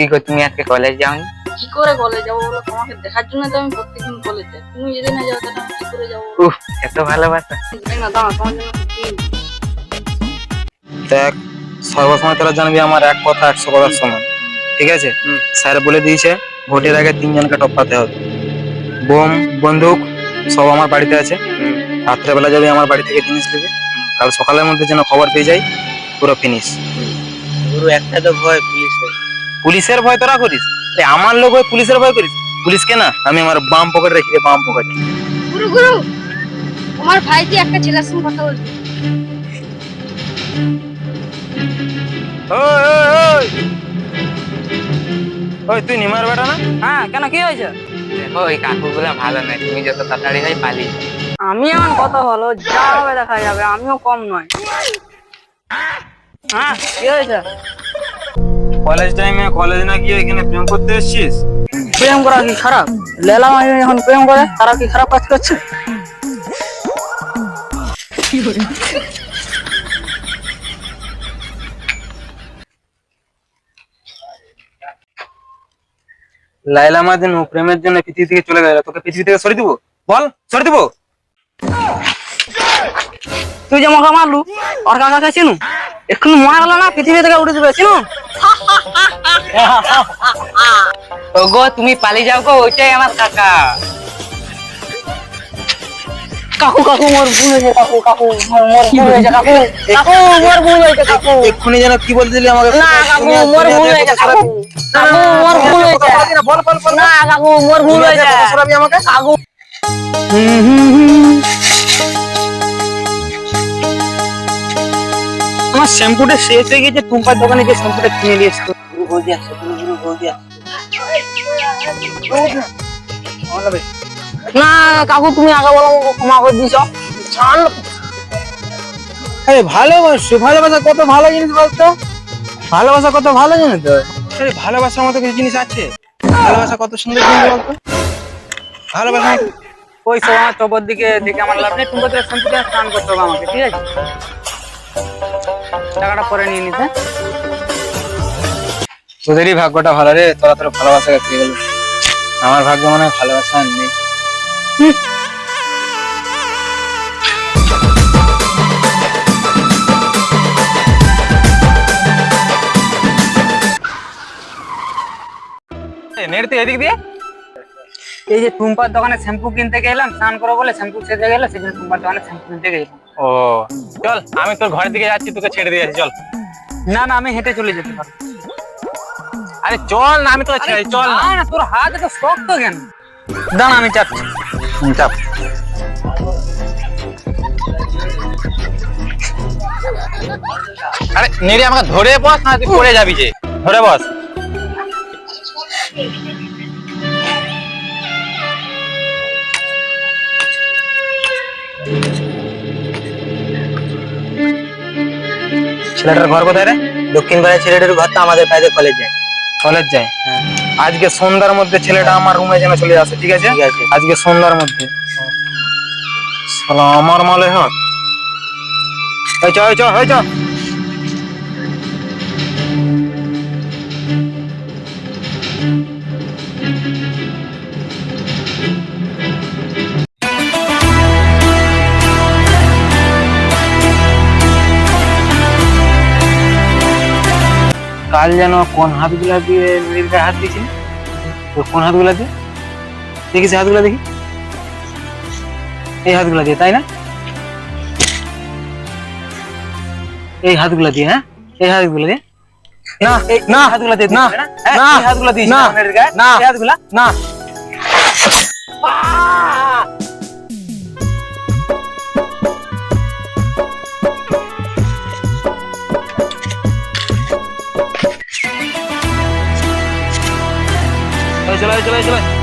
কি গো, তুমি আজকে কলেজ যাওনি? কি করে কলেজ যাবো বলো? তোমাকে দেখার জন্য তো আমি প্রত্যেকদিন কলেজ যাই। তুমি যদি না যাও তাহলে আমি কি করে যাবো? উফ, এত ভালোবাসা। এই না দাঁড়া, তোমার জন্য কি দেখ, সর্বসময় তোরা জানবি আমার এক কথা 100 কথার সমান। ঠিক আছে? স্যার বলে দিয়েছে ভোটের আগে 3 জনকে টপকাতে হবে। বোম, বন্দুক সব আমার বাড়িতে আছে। রাত্রেবেলা যাবি আমার বাড়ি থেকে জিনিস নেবে, কাল সকালের মধ্যে যেন খবর পেয়ে যাই, পুরো ফিনিশ। গুরু, একটা তো ভয় পুলিশের। পুলিশের ভয় তোরা করিস? আমার লোক হয়ে পুলিশের ভয় করিস? পুলিশকে না আমি আমার বাম পকেটে রেখে বাম পকেটে। গুরু গুরু, আমার ভাইজি একটা ছেলের সঙ্গে কথা বলছে। ওই ওই ওই ওই, তুই নিমার বেটা না? হ্যাঁ, কেন কি হয়েছে? দেখো, ওই কাকুগুলো ভালো নয়, তুমি যত তাড়াতাড়ি হয় পালিয়ে যাও। আমি আমার কথা হলো, যা হবে দেখা যাবে, আমিও কম নয়। হ্যাঁ, কি হয়েছে? কলেজ টাইমে কলেজ না গিয়ে এখানে প্রেম করতে এসেছিস? প্রেম করা কি খারাপ? লেলা মামি এখন প্রেম করে, তারা কি খারাপ কাজ করছে? লাইলা মাদিন প্রেমের জন্য পৃথিবী থেকে চলে গেল, তোকে পৃথিবী থেকে সরিয়ে দিবো? বল, সরিয়ে দিবো? তুই যে আমাকে মারলু, ওর কাকাকে চিনু? এখন মনে গেল না পৃথিবী থেকে উড়ে দিবে, চিনু? ওগো, তুমি পালিয়ে যাও গো, ওইটাই আমার কাকা। কাকু কাকু মোর ভুল হয়েছে, কাকু কাকু মোর ভুল হয়েছে, কাকু কাকু মোর ভুল হয়েছে, কাকু এক্ষুনি যেন কি বলতে দিলি আমাকে? না কাকু মোর ভুল হয়েছে, কাকু কাকু মোর ভুল হয়েছে, বল বল বল। না কাকু মোর ভুল হয়েছে, সরাবি আমাকে? কাকু। আমার শ্যাম্পুটা শেষ হয়ে গেছে, টুম্পার দোকানে যে শ্যাম্পুটা কিনে নিয়ে এসছো। না কাকু, তুমি আগে বলো, আমাকে ক্ষমা করে দিছ। আরে ভালোবাসো, ভালোবাসা কত ভালো জিনিস বলতো? ভালোবাসা কত ভালো জিনিস তো। আরে ভালোবাসার মতো কিছু জিনিস আছে? ভালোবাসা কত সুন্দর জিনিস বলতো? ভালোবাসা ওই সব আমার চোপর দিকে দেখে আমার লাভ নেই, তুমি তোর শান্তিতে স্নান করতে হবে আমাকে, ঠিক আছে? টাকাটা পরে নিয়ে নিতে। তোদেরই ভাগ্যটা ভালো রে, তোরা তোর ভালোবাসা পেয়ে গেল। আমার ভাগ্য মনে হয় ভালোবাসা আর নেই। নেড়তে এদিক দিয়ে। এই যে টুম্পার দোকানে শ্যাম্পু কিনতে গেলাম, স্নান করবো বলে শ্যাম্পু শেষ হয়ে গেল, সেই জন্য টুম্পার দোকানে শ্যাম্পু কিনতে গেলাম। ও চল, আমি তোর ঘরের দিকে যাচ্ছি, তোকে ছেড়ে দিয়ে যাচ্ছি, চল। না না, আমি হেঁটে চলে যেতে পারবো। আরে চল না, আমি তোকে ছেড়ে, চল না। না, তোর হাত এত শক্ত কেন? দাঁড়া, আমি চাপছি। চাপ। আরে নেড়ে আমাকে ধরে বস না, তুই পড়ে যাবি যে। ধরে বস। ছেলেটার ঘর কোথায় রে? দক্ষিণ পাড়ার ছেলেটার ঘর তো আমাদের পাশে কলেজ যায়। কলেজ যায়? আজকে সন্ধ্যার মধ্যে ছেলেটা আমার রুমে যেন চলে আসে, ঠিক আছে? ঠিক আছে। আজকে সন্ধ্যার মধ্যে। শালা আমার মালে হাত। এই চ, এই চ, এই চ। কাল যেন কোন হাতগুলা দিয়ে মেয়ের গায়ে হাত দিয়েছিলি? তো কোন হাতগুলা দিয়ে দেখিস? হাতগুলা দেখি। এই হাতগুলা দিয়ে, তাই না? এই হাতগুলা দিয়ে, হ্যাঁ, এই হাতগুলা দিয়ে। না না, হাতগুলা দিয়ে, না না, হাতগুলা দিয়ে, না না, এই হাতগুলা না। চলো চলো চলো।